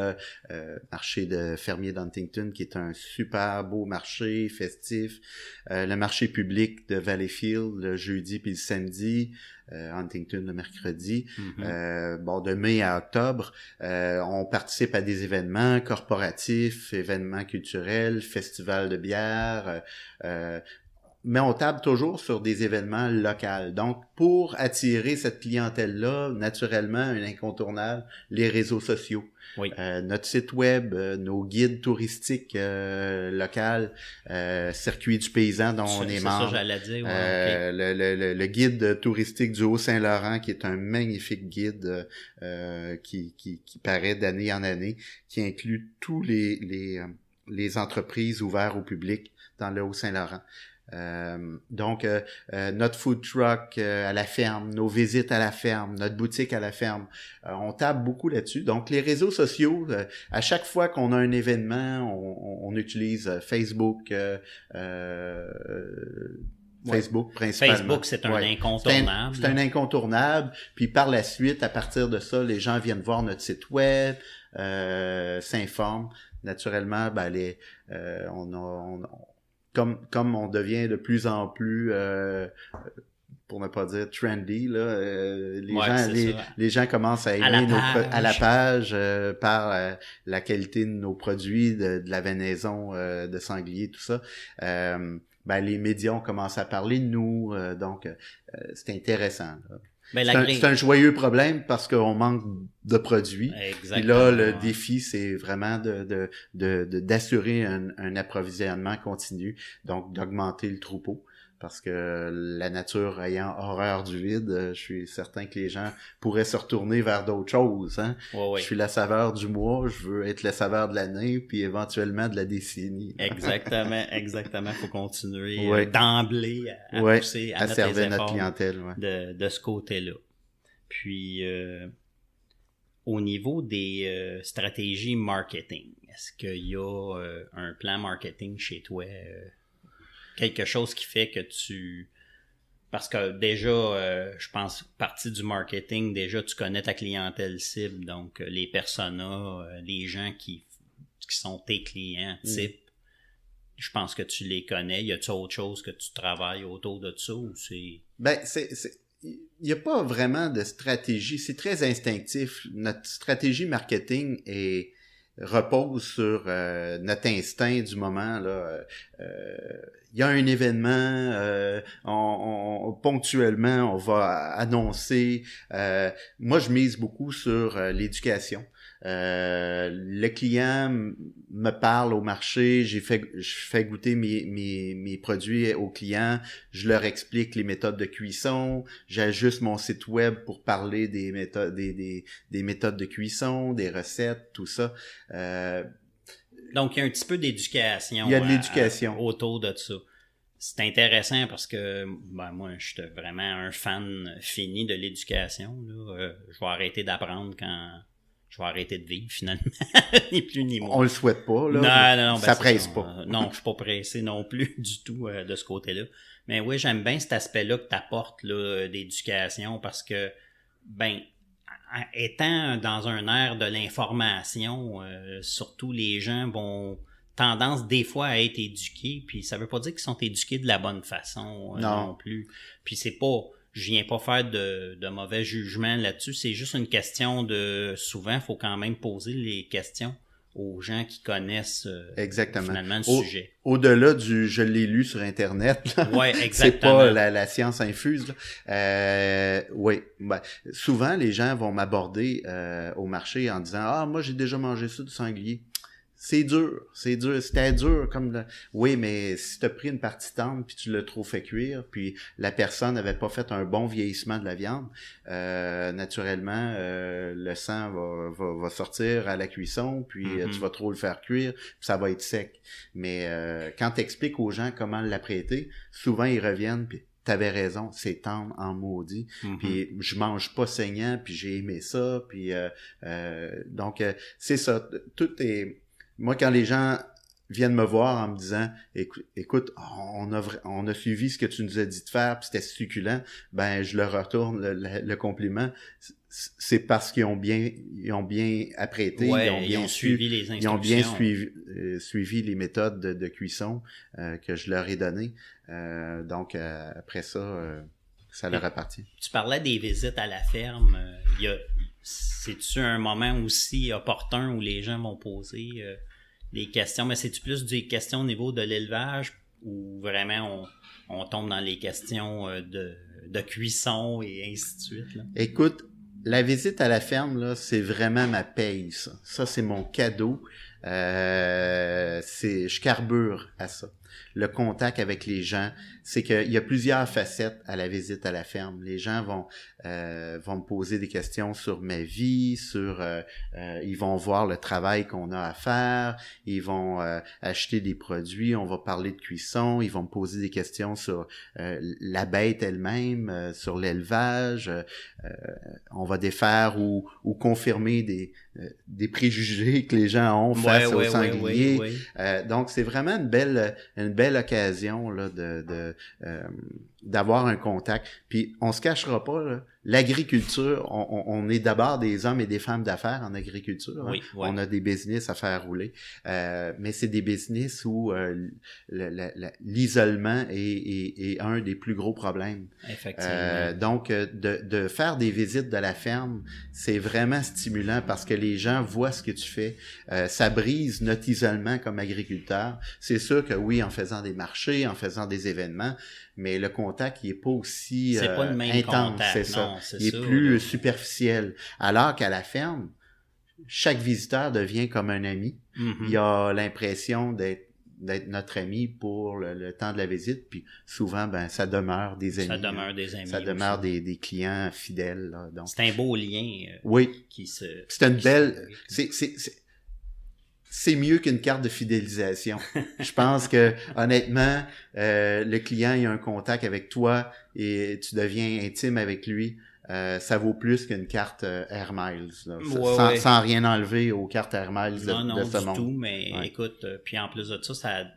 marché de fermier d'Huntington qui est un super beau marché festif, le marché public de Valleyfield le jeudi puis le samedi, Huntington le mercredi, de mai à octobre, on participe à des événements corporatifs, événements culturels, festivals de bière, mais on table toujours sur des événements locaux. Donc, pour attirer cette clientèle-là, naturellement, un incontournable, les réseaux sociaux. Oui. Notre site web, nos guides touristiques locaux, Circuit du paysan dont on est membre. C'est ça, j'allais dire. Ouais, le guide touristique du Haut-Saint-Laurent, qui est un magnifique guide qui paraît d'année en année, qui inclut tous les entreprises ouvertes au public dans le Haut-Saint-Laurent. Donc, notre food truck à la ferme, nos visites à la ferme, notre boutique à la ferme, on table beaucoup là-dessus. Donc, les réseaux sociaux, à chaque fois qu'on a un événement, on utilise Facebook, Facebook principalement. Facebook, c'est un incontournable. C'est un incontournable. Puis par la suite, à partir de ça, les gens viennent voir notre site web, s'informent. Naturellement, comme on devient de plus en plus, pour ne pas dire trendy, là, les gens commencent à aimer à la page par la qualité de nos produits, de la venaison de sanglier, tout ça. Les médias ont commencé à parler de nous, donc c'est intéressant. C'est un joyeux problème parce qu'on manque de produits. Exactement. Et là, le défi, c'est vraiment d'assurer un approvisionnement continu, donc d'augmenter le troupeau. Parce que la nature ayant horreur du vide, je suis certain que les gens pourraient se retourner vers d'autres choses. Hein? Ouais. Je suis la saveur du mois, je veux être la saveur de l'année, puis éventuellement de la décennie. Exactement. Faut continuer d'emblée à pousser à servir notre clientèle. De ce côté-là. Puis, au niveau des stratégies marketing, est-ce qu'il y a un plan marketing chez toi? Quelque chose qui fait que parce que déjà, je pense, partie du marketing, déjà, tu connais ta clientèle cible, donc les personas, les gens qui sont tes clients type, je pense que tu les connais. Y a-t-il autre chose que tu travailles autour de ça ou c'est... Il n'y a pas vraiment de stratégie, c'est très instinctif. Notre stratégie marketing repose sur notre instinct du moment. Il y a un événement, ponctuellement, on va annoncer. Moi, je mise beaucoup sur l'éducation. Le client me parle au marché, je fais goûter mes produits aux clients, je leur explique les méthodes de cuisson, j'ajuste mon site web pour parler des méthodes des méthodes de cuisson, des recettes, tout ça. Donc, il y a un petit peu d'éducation. Il y a de l'éducation autour de ça. C'est intéressant parce que moi, je suis vraiment un fan fini de l'éducation. Je vais arrêter d'apprendre quand je vais arrêter de vivre, finalement. Ni plus ni moins. On le souhaite pas, là. Non, ça presse pas. Non, je suis pas pressé non plus du tout de ce côté-là. Mais oui, j'aime bien cet aspect-là que tu apportes d'éducation parce que, étant dans un ère de l'information, surtout les gens vont tendance des fois à être éduqués, puis ça veut pas dire qu'ils sont éduqués de la bonne façon non plus. Puis c'est pas, je viens pas faire de mauvais jugement là-dessus, c'est juste une question de, souvent, faut quand même poser les questions aux gens qui connaissent exactement. Finalement le sujet. Au-delà du « je l'ai lu sur Internet », ouais, exactement. C'est pas la science infuse. Oui, souvent les gens vont m'aborder au marché en disant « Ah, moi j'ai déjà mangé ça du sanglier ». C'est dur, c'était dur comme oui, mais si tu as pris une partie tendre puis tu l'as trop fait cuire, puis la personne n'avait pas fait un bon vieillissement de la viande, naturellement le sang va sortir à la cuisson, puis tu vas trop le faire cuire, puis ça va être sec. Mais quand tu expliques aux gens comment l'apprêter, souvent ils reviennent puis t'avais raison, c'est tendre en maudit. Puis je mange pas saignant, puis j'ai aimé ça, puis donc c'est ça, tout est. Moi, quand les gens viennent me voir en me disant « Écoute, on a suivi ce que tu nous as dit de faire, puis c'était succulent », je leur retourne le compliment. C'est parce qu'ils ont bien apprêté, ils ont suivi les instructions. Ils ont bien suivi les méthodes de cuisson que je leur ai données. Donc, après ça, ça leur appartient. Tu parlais des visites à la ferme. C'est-tu un moment aussi opportun où les gens vont poser des questions? Mais c'est-tu plus des questions au niveau de l'élevage ou vraiment on tombe dans les questions de cuisson et ainsi de suite? Là? Écoute, la visite à la ferme, là, c'est vraiment ma paye, ça. Ça, c'est mon cadeau. Je carbure à ça. Le contact avec les gens, c'est qu'il y a plusieurs facettes à la visite à la ferme. Les gens vont me poser des questions sur ma vie, ils vont voir le travail qu'on a à faire, ils vont acheter des produits, on va parler de cuisson, ils vont me poser des questions sur la bête elle-même, sur l'élevage, on va défaire ou confirmer des préjugés que les gens ont face au sanglier. Donc c'est vraiment une belle occasion là d'avoir un contact. Puis on se cachera pas là, l'agriculture, on est d'abord des hommes et des femmes d'affaires en agriculture. Hein? On a des business à faire rouler, mais c'est des business où l'isolement est un des plus gros problèmes. Effectivement. Donc de faire des visites de la ferme, c'est vraiment stimulant parce que les gens voient ce que tu fais. Ça brise notre isolement comme agriculteur. C'est sûr que oui, en faisant des marchés, en faisant des événements, mais le contact, il est pas aussi c'est pas le même intense, contact, c'est ça. Non, c'est il ça, est plus superficiel. Alors qu'à la ferme, chaque visiteur devient comme un ami. Il a l'impression d'être notre ami pour le temps de la visite, puis souvent, ça demeure des amis. Ça demeure des amis. Ça demeure des clients fidèles. Là, donc. C'est un beau lien. Oui. C'est une belle... C'est mieux qu'une carte de fidélisation. Je pense que, honnêtement, le client il a un contact avec toi et tu deviens intime avec lui. Ça vaut plus qu'une carte Air Miles. Là, sans rien enlever aux cartes Air Miles de ce monde. Non, du tout, mais écoute, puis en plus de ça,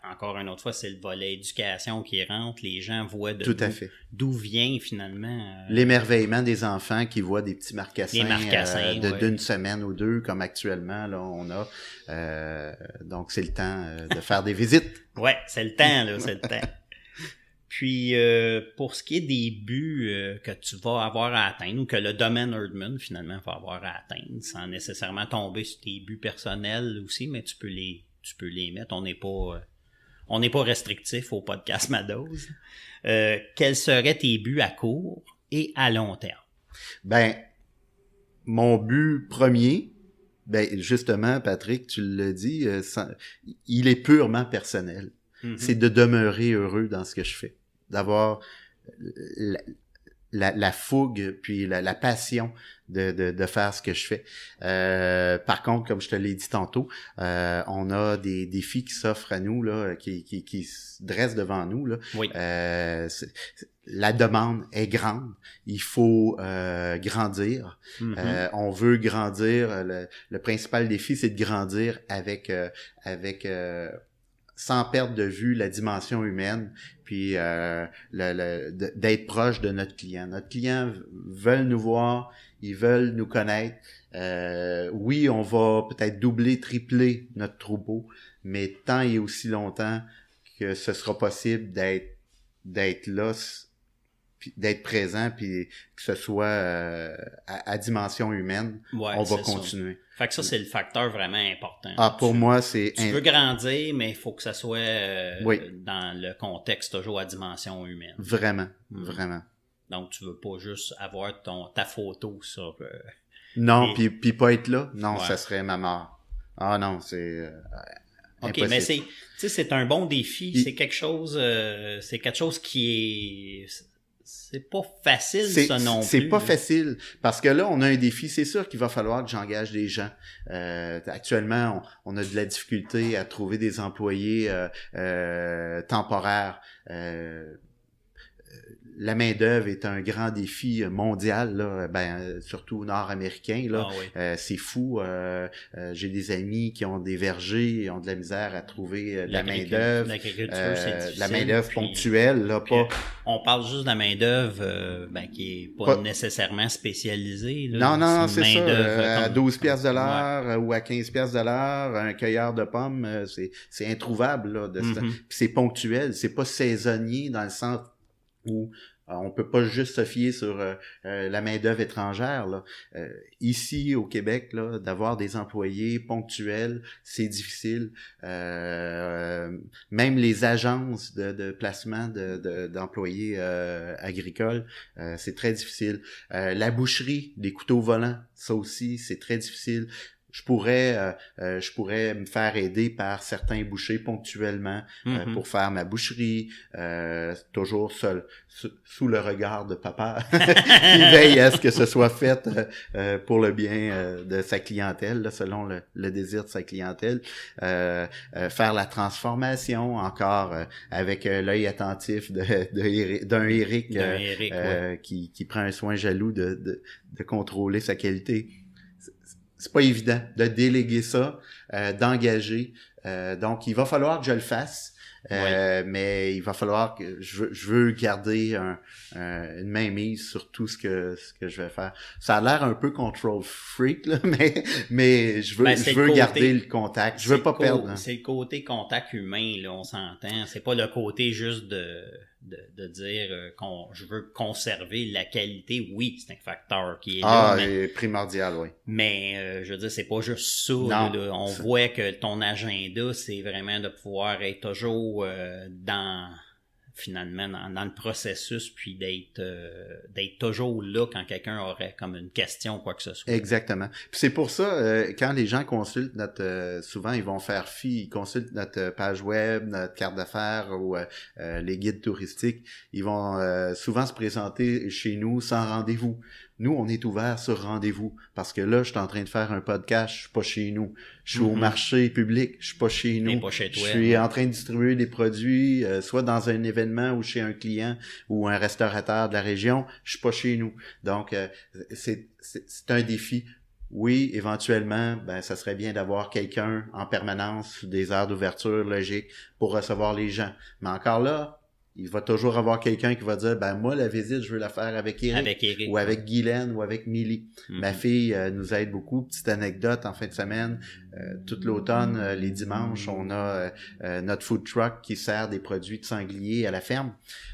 encore une autre fois, c'est le volet éducation qui rentre. Les gens voient d'où vient finalement... l'émerveillement des enfants qui voient des petits marcassins, d'une semaine ou deux, comme actuellement, là, on a. Donc, c'est le temps de faire des visites. Ouais, c'est le temps, là, c'est le temps. Puis, pour ce qui est des buts que tu vas avoir à atteindre ou que le domaine Herdman, finalement, va avoir à atteindre, sans nécessairement tomber sur tes buts personnels aussi, mais tu peux les mettre. On n'est pas restrictif au podcast Ma Dose. Quels seraient tes buts à court et à long terme? Mon but premier, Ben justement, Patrick, tu l'as dit, il est purement personnel. C'est de demeurer heureux dans ce que je fais, d'avoir la fougue puis la passion de faire ce que je fais. Par contre, comme je te l'ai dit tantôt, on a des défis qui s'offrent à nous là, qui se dressent devant nous là. Oui. La demande est grande. Il faut grandir. On veut grandir. Le principal défi, c'est de grandir avec sans perdre de vue la dimension humaine, puis d'être proche de notre client. Notre client veulent nous voir, ils veulent nous connaître. Oui, on va peut-être doubler, tripler notre troupeau, mais tant et aussi longtemps que ce sera possible d'être là, d'être présent, puis que ce soit à dimension humaine, on va continuer. Ça. Fait que ça, c'est le facteur vraiment important. Pour moi, c'est... Tu veux grandir, mais il faut que ça soit dans le contexte toujours à dimension humaine. Vraiment, vraiment. Donc, tu veux pas juste avoir ta photo sur... non, puis pas être là. Non, ça serait ma mort. Ah non, c'est... OK, mais c'est un bon défi. C'est quelque chose qui est... C'est pas facile, ça non plus. C'est pas facile, parce que là, on a un défi. C'est sûr qu'il va falloir que j'engage des gens. Actuellement, on a de la difficulté à trouver des employés temporaires. La main-d'œuvre est un grand défi mondial, là, surtout nord-américain. Là. C'est fou. J'ai des amis qui ont des vergers et ont de la misère à trouver de la main-d'œuvre. L'agriculture, c'est difficile. La main-d'œuvre ponctuelle, là, pas. On parle juste de la main-d'œuvre qui est pas nécessairement spécialisée. Là. Non, c'est ça. À 12 piastres de l'heure ou à 15 piastres de l'heure, un cueilleur de pommes, c'est introuvable. Là, Puis c'est ponctuel, c'est pas saisonnier dans le sens où on peut pas juste se fier sur la main-d'œuvre étrangère. Là. Ici, au Québec, là, d'avoir des employés ponctuels, c'est difficile. Même les agences de placement d'employés agricoles, c'est très difficile. La boucherie, les couteaux volants, ça aussi, c'est très difficile. Je pourrais me faire aider par certains bouchers ponctuellement pour faire ma boucherie, toujours seul, sous le regard de papa. Il veille à ce que ce soit fait pour le bien de sa clientèle, là, selon le désir de sa clientèle. Faire la transformation encore avec l'œil attentif d'un Éric qui prend un soin jaloux de contrôler sa qualité. C'est pas évident de déléguer ça, d'engager. Donc, il va falloir que je le fasse, mais il va falloir que je veux garder une mainmise sur tout ce que je vais faire. Ça a l'air un peu control freak, là, mais je veux garder le contact. Je veux pas perdre. Hein. C'est le côté contact humain, là, on s'entend. C'est pas le côté juste de dire je veux conserver la qualité. Oui, c'est un facteur qui est là. Mais primordial, oui. Mais je veux dire, c'est pas juste ça. Là. On voit que ton agenda, c'est vraiment de pouvoir être toujours finalement dans le processus, puis d'être toujours là quand quelqu'un aurait comme une question ou quoi que ce soit. Exactement. Puis c'est pour ça, quand les gens consultent souvent ils vont faire ils consultent notre page web, notre carte d'affaires ou les guides touristiques, ils vont souvent se présenter chez nous sans rendez-vous. Nous, on est ouvert sur rendez-vous parce que là, je suis en train de faire un podcast, je suis pas chez nous. Je suis au marché public, je suis pas chez nous. Pas chez toi, je suis en train de distribuer des produits, soit dans un événement ou chez un client ou un restaurateur de la région, je suis pas chez nous. Donc, c'est un défi. Oui, éventuellement, ça serait bien d'avoir quelqu'un en permanence, des heures d'ouverture logiques pour recevoir les gens. Mais encore là, il va toujours avoir quelqu'un qui va dire, moi, la visite, je veux la faire avec Éric ou avec Guylaine ou avec Milly. Ma fille nous aide beaucoup. Petite anecdote, en fin de semaine, toute l'automne, les dimanches, on a notre food truck qui sert des produits de sanglier à la ferme.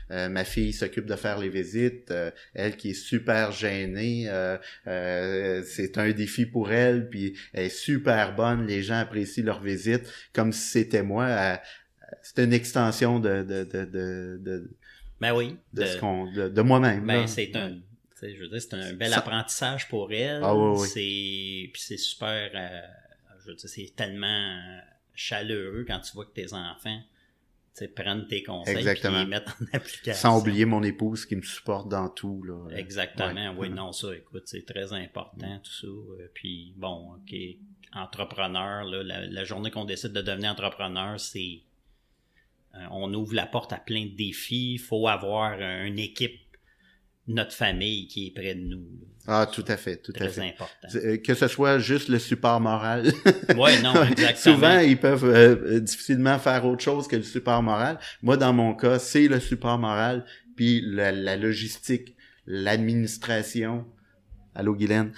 Ma fille s'occupe de faire les visites. Elle qui est super gênée, c'est un défi pour elle, puis elle est super bonne. Les gens apprécient leur visite comme si c'était moi. C'est une extension de Ben oui. de moi-même. C'est sais, je veux dire, c'est un bel apprentissage pour elle. Ah oui. Puis c'est super, je veux dire, c'est tellement chaleureux quand tu vois que tes enfants prennent tes conseils et les mettent en application. Sans oublier mon épouse qui me supporte dans tout. Là. Exactement. Oui, non, ça, écoute, c'est très important, tout ça. Puis bon, OK, entrepreneur, là, la journée qu'on décide de devenir entrepreneur, c'est on ouvre la porte à plein de défis. Il faut avoir une équipe, notre famille qui est près de nous. Là. Ah, tout à fait, tout très à fait. Important. Que ce soit juste le support moral. Oui, non, exactement. Souvent, ils peuvent difficilement faire autre chose que le support moral. Moi, dans mon cas, c'est le support moral, puis la logistique, l'administration. Allô, Guylaine?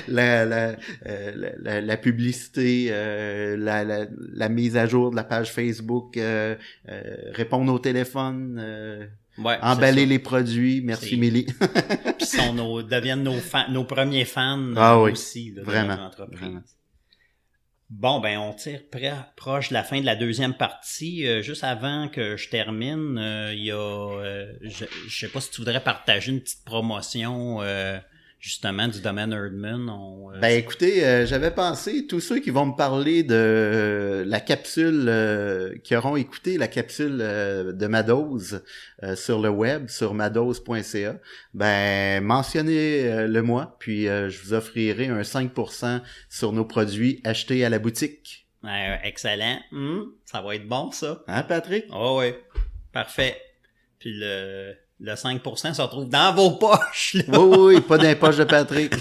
la publicité, la mise à jour de la page Facebook, répondre au téléphone, emballer les produits. Merci, Mélie. Puis deviennent nos premiers fans aussi là, vraiment, de notre entreprise. Vraiment. Bon, ben on tire proche de la fin de la deuxième partie. Juste avant que je termine, il y a, je sais pas si tu voudrais partager une petite promotion justement du domaine Herdman. Ben écoutez, j'avais pensé, tous ceux qui vont me parler de la capsule, qui auront écouté la capsule de Madose sur le web, sur madose.ca, ben mentionnez-le moi, puis je vous offrirai un 5% sur nos produits achetés à la boutique. Excellent. Ça va être bon, ça. Hein, Patrick? Oh oui, parfait. Puis le 5% se retrouve dans vos poches. Là. Oui, pas dans les poches de Patrick.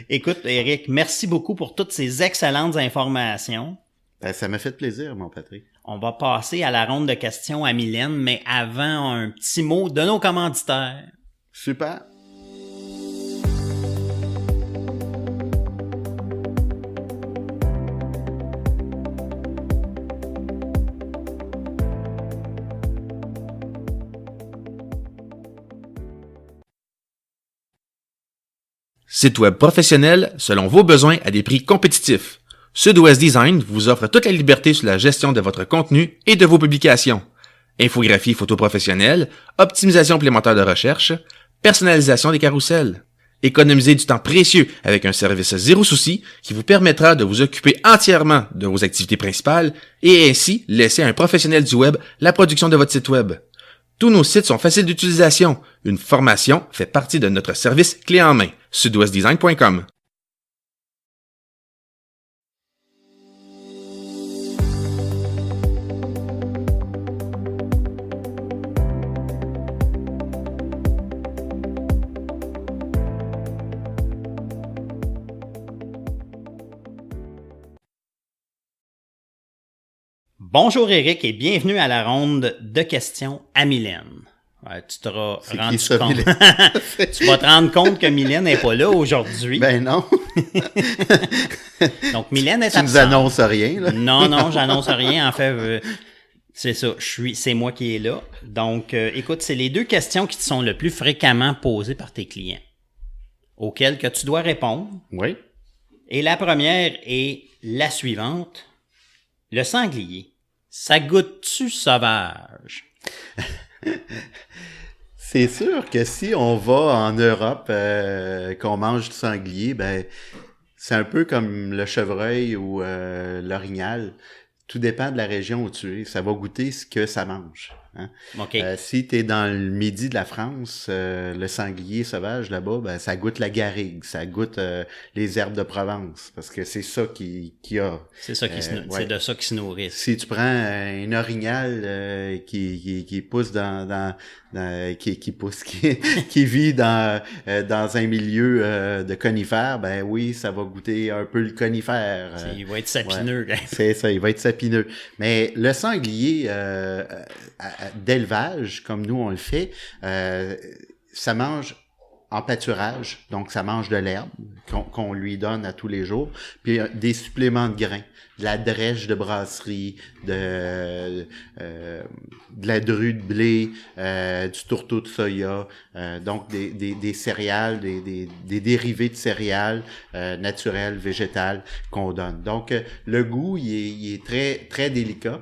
Écoute, Éric, merci beaucoup pour toutes ces excellentes informations. Ben, ça m'a fait plaisir, mon Patrick. On va passer à la ronde de questions à Mylène, mais avant, un petit mot de nos commanditaires. Super. Site web professionnel selon vos besoins à des prix compétitifs. Sud-Ouest Design vous offre toute la liberté sur la gestion de votre contenu et de vos publications. Infographie photo professionnelle, optimisation complémentaire de recherche, personnalisation des carousels. Économisez du temps précieux avec un service zéro souci qui vous permettra de vous occuper entièrement de vos activités principales et ainsi laisser à un professionnel du web la production de votre site web. Tous nos sites sont faciles d'utilisation. Une formation fait partie de notre service clé en main. sudouestdesign.com. Bonjour Éric et bienvenue à la ronde de questions à Mylène. Ouais, tu t'auras rendu compte. Tu vas te rendre compte que Mylène n'est pas là aujourd'hui. Ben non. Donc Mylène est absente. Tu nous annonces rien, là. Non, j'annonce rien. En fait, c'est ça. C'est moi qui est là. Donc, écoute, c'est les deux questions qui te sont le plus fréquemment posées par tes clients, auxquelles que tu dois répondre. Oui. Et la première est la suivante. Le sanglier, ça goûte-tu sauvage? C'est sûr que si on va en Europe, qu'on mange du sanglier, ben c'est un peu comme le chevreuil ou l'orignal. Tout dépend de la région où tu es. Ça va goûter ce que ça mange. Hein? Okay. Si tu es dans le midi de la France, le sanglier sauvage là-bas, ben ça goûte la garrigue, ça goûte les herbes de Provence, parce que c'est ça qui a. C'est ça c'est de ça qu'ils se nourrissent. Si tu prends un orignal qui pousse qui vit dans un milieu de conifères, ben oui, ça va goûter un peu le conifère. Il va être sapineux. Ouais, c'est ça, il va être sapineux. Mais le sanglier d'élevage, comme nous on le fait, ça mange en pâturage, donc ça mange de l'herbe qu'on lui donne à tous les jours, puis des suppléments de grains, de la drèche de brasserie, de la drue de blé, du tourteau de soya, donc des céréales, des dérivés de céréales naturelles, végétales qu'on donne. Donc le goût il est très très délicat.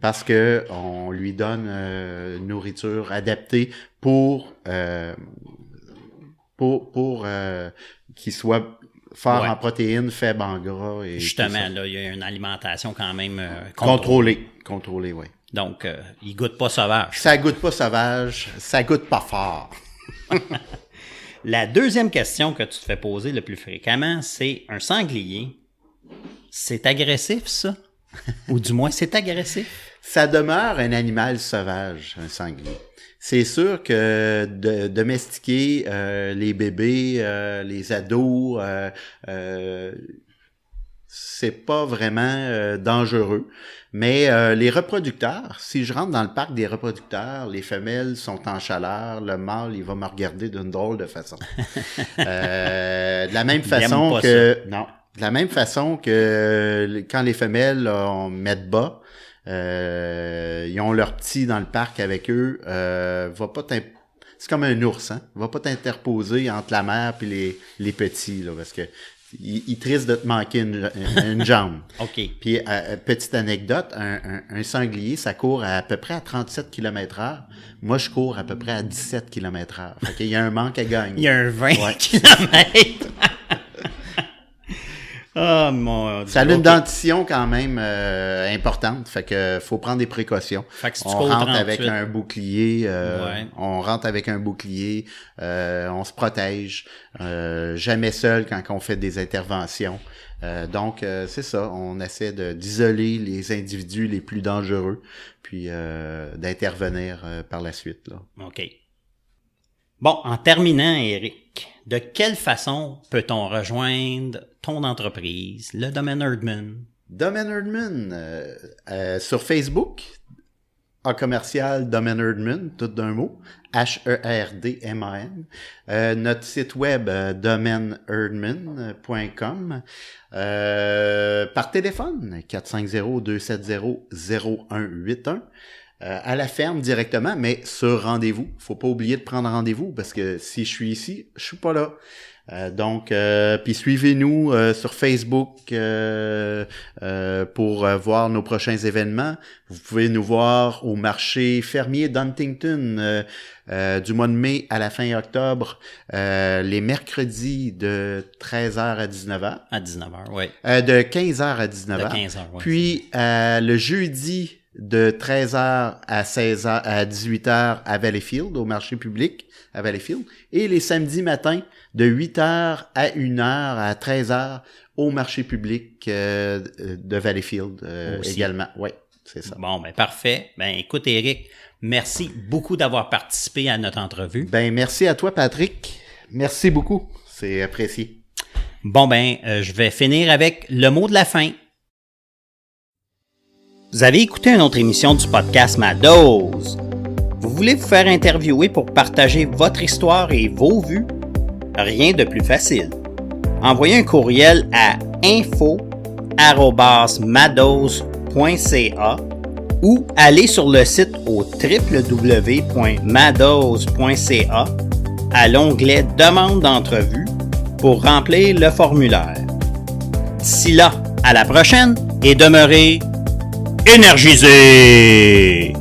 parce que on lui donne une nourriture adaptée pour qu'il soit fort en protéines, faible en gras. Et justement, là, il y a une alimentation quand même contrôlée, oui. Donc, il goûte pas sauvage. Ça goûte pas sauvage, ça goûte pas fort. La deuxième question que tu te fais poser le plus fréquemment, c'est un sanglier. C'est agressif, ça? Ou du moins, c'est agressif? Ça demeure un animal sauvage, un sanglier. C'est sûr que domestiquer les bébés, les ados, c'est pas vraiment dangereux. Mais les reproducteurs, si je rentre dans le parc des reproducteurs, les femelles sont en chaleur, le mâle, il va me regarder d'une drôle de façon. De la même façon que... Non. De la même façon que quand les femelles mettent bas, ils ont leurs petits dans le parc avec eux, c'est comme un ours, hein? Va pas t'interposer entre la mère et les petits, là, parce que il risque de te manquer une jambe. OK. Puis, petite anecdote, un sanglier, ça court à peu près à 37 km/h. Moi, je cours à peu près à 17 km/h. Fait qu'il y a un manque à gagner. Il y a un 20 km. Oh, mon Dieu. Ça a une dentition quand même importante, fait que faut prendre des précautions. Fait que si tu on rentre avec un bouclier, on se protège, jamais seul quand on fait des interventions. Donc c'est ça, on essaie d'isoler les individus les plus dangereux, puis d'intervenir par la suite là. OK. Bon, en terminant, Éric, de quelle façon peut-on rejoindre ton entreprise, le Domaine Herdman? Domaine Herdman, sur Facebook, en commercial Domaine Herdman, tout d'un mot, HERDMAN. Notre site web, domaineherdman.com. Par téléphone, 450-270-0181. À la ferme directement, mais sur rendez-vous. Faut pas oublier de prendre rendez-vous parce que si je suis ici, je suis pas là. Donc, puis suivez-nous sur Facebook pour voir nos prochains événements. Vous pouvez nous voir au marché fermier d'Huntington du mois de mai à la fin octobre, les mercredis de 13h à 19h. À 19h, oui. De 15h à 19h. De 15h, oui. Puis, le jeudi de 13h à 16h à 18h à Valleyfield, au marché public à Valleyfield, et les samedis matins de 8h à 1h à 13h au marché public de Valleyfield également. Oui, c'est ça. Bon, ben parfait. Ben écoute, Éric, merci beaucoup d'avoir participé à notre entrevue. Ben merci à toi, Patrick. Merci beaucoup. C'est apprécié. Bon, ben je vais finir avec le mot de la fin. Vous avez écouté une autre émission du podcast Ma Dose. Vous voulez vous faire interviewer pour partager votre histoire et vos vues? Rien de plus facile. Envoyez un courriel à info@madose.ca ou allez sur le site au www.madose.ca à l'onglet Demande d'entrevue pour remplir le formulaire. D'ici là, à la prochaine et demeurez énergisé!